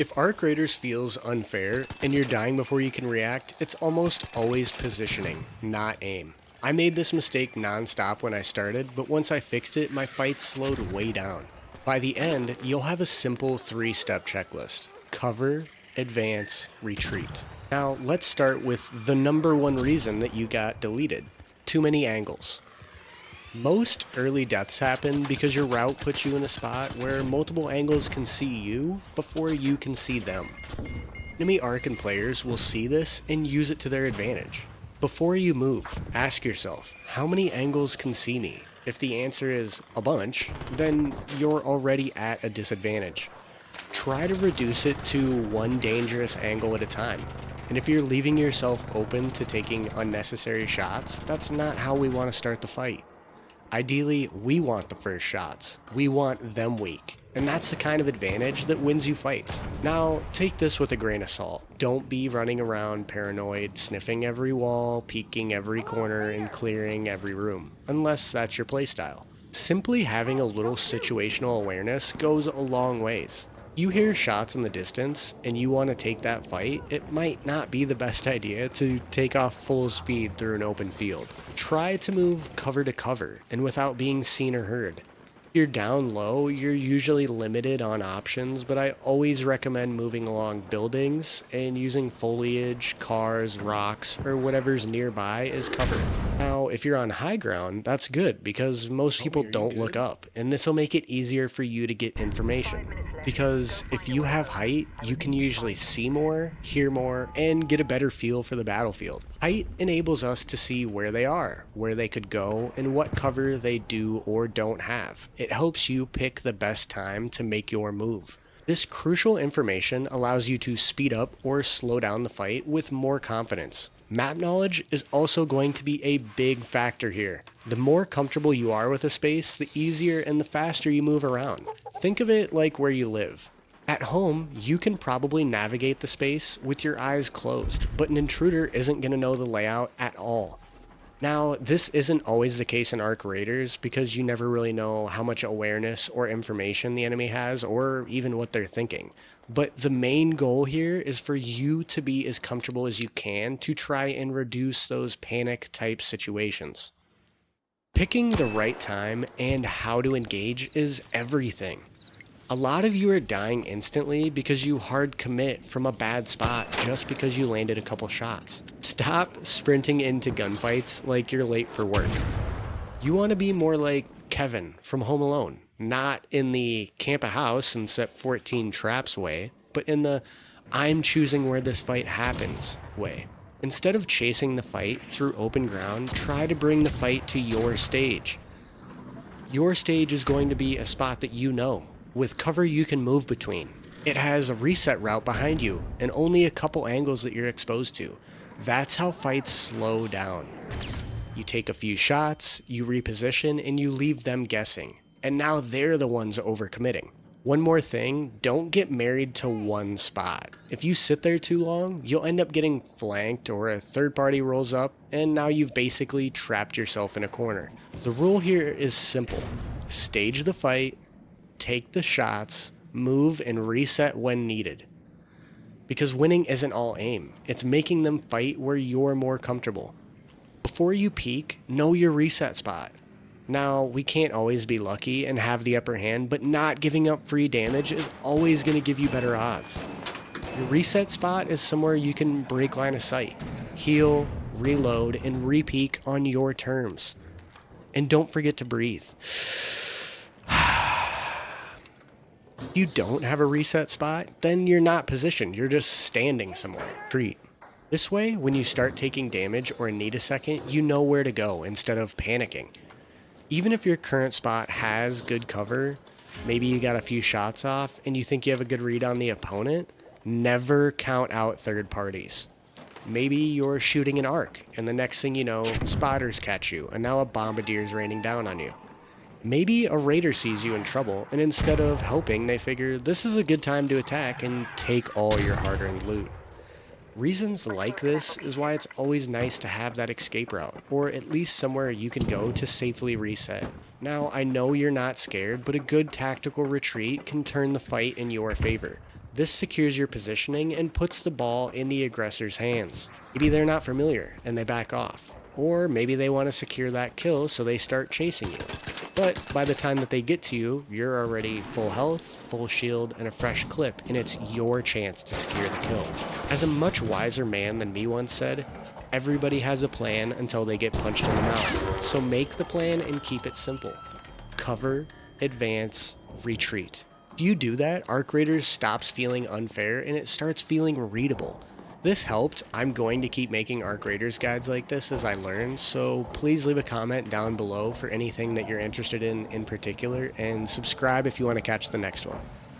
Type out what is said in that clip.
If Arc Raiders feels unfair and you're dying before you can react, it's almost always positioning, not aim. I made this mistake non-stop when I started, but once I fixed it, my fight slowed way down. By the end, you'll have a simple 3-step checklist: cover, advance, retreat. Now, let's start with the number one reason that you got deleted: too many angles. Most early deaths happen because your route puts you in a spot where multiple angles can see you before you can see them. Enemy Arcan players will see this and use it to their advantage. Before you move, ask yourself, how many angles can see me? If the answer is a bunch, then you're already at a disadvantage. Try to reduce it to one dangerous angle at a time. And if you're leaving yourself open to taking unnecessary shots, that's not how we want to start the fight. Ideally, we want the first shots. We want them weak. And that's the kind of advantage that wins you fights. Now, take this with a grain of salt. Don't be running around paranoid, sniffing every wall, peeking every corner, and clearing every room, unless that's your playstyle. Simply having a little situational awareness goes a long ways. You hear shots in the distance and you want to take that fight, it might not be the best idea to take off full speed through an open field. Try to move cover to cover and without being seen or heard. If you're down low, you're usually limited on options, but I always recommend moving along buildings and using foliage, cars, rocks, or whatever's nearby as cover. Now, if you're on high ground, that's good because most people don't look up, and this will make it easier for you to get information. Because if you have height, you can usually see more, hear more, and get a better feel for the battlefield. Height enables us to see where they are, where they could go, and what cover they do or don't have. It helps you pick the best time to make your move. This crucial information allows you to speed up or slow down the fight with more confidence. Map knowledge is also going to be a big factor here. The more comfortable you are with a space, the easier and the faster you move around. Think of it like where you live. At home, you can probably navigate the space with your eyes closed, but an intruder isn't going to know the layout at all. Now, this isn't always the case in Arc Raiders because you never really know how much awareness or information the enemy has or even what they're thinking. But the main goal here is for you to be as comfortable as you can to try and reduce those panic type situations. Picking the right time and how to engage is everything. A lot of you are dying instantly because you hard commit from a bad spot just because you landed a couple shots. Stop sprinting into gunfights like you're late for work. You want to be more like Kevin from Home Alone, not in the camp a house and set 14 traps way, but in the I'm choosing where this fight happens way. Instead of chasing the fight through open ground, try to bring the fight to your stage. Your stage is going to be a spot that you know, with cover you can move between. It has a reset route behind you and only a couple angles that you're exposed to. That's how fights slow down. You take a few shots, you reposition, and you leave them guessing. And now they're the ones overcommitting. One more thing, don't get married to one spot. If you sit there too long, you'll end up getting flanked or a third party rolls up, and now you've basically trapped yourself in a corner. The rule here is simple. Stage the fight, take the shots, move, and reset when needed. Because winning isn't all aim. It's making them fight where you're more comfortable. Before you peek, know your reset spot. Now, we can't always be lucky and have the upper hand, but not giving up free damage is always going to give you better odds. Your reset spot is somewhere you can break line of sight, heal, reload, and re-peek on your terms. And don't forget to breathe. If you don't have a reset spot, then you're not positioned, you're just standing somewhere. Treat. This way, when you start taking damage or need a second, you know where to go instead of panicking. Even if your current spot has good cover, maybe you got a few shots off and you think you have a good read on the opponent, never count out third parties. Maybe you're shooting an arc and the next thing you know, spotters catch you and now a bombardier's raining down on you. Maybe a raider sees you in trouble and instead of helping, they figure this is a good time to attack and take all your hard-earned loot. Reasons like this is why it's always nice to have that escape route, or at least somewhere you can go to safely reset. Now, I know you're not scared, but a good tactical retreat can turn the fight in your favor. This secures your positioning and puts the ball in the aggressor's hands. Maybe they're not familiar and they back off. Or maybe they want to secure that kill so they start chasing you. But by the time that they get to you, you're already full health, full shield, and a fresh clip, and it's your chance to secure the kill. As a much wiser man than me once said, everybody has a plan until they get punched in the mouth. So make the plan and keep it simple. Cover, advance, retreat. If you do that, Arc Raiders stops feeling unfair and it starts feeling readable. This helped. I'm going to keep making Arc Raiders guides like this as I learn, so please leave a comment down below for anything that you're interested in particular, and subscribe if you want to catch the next one.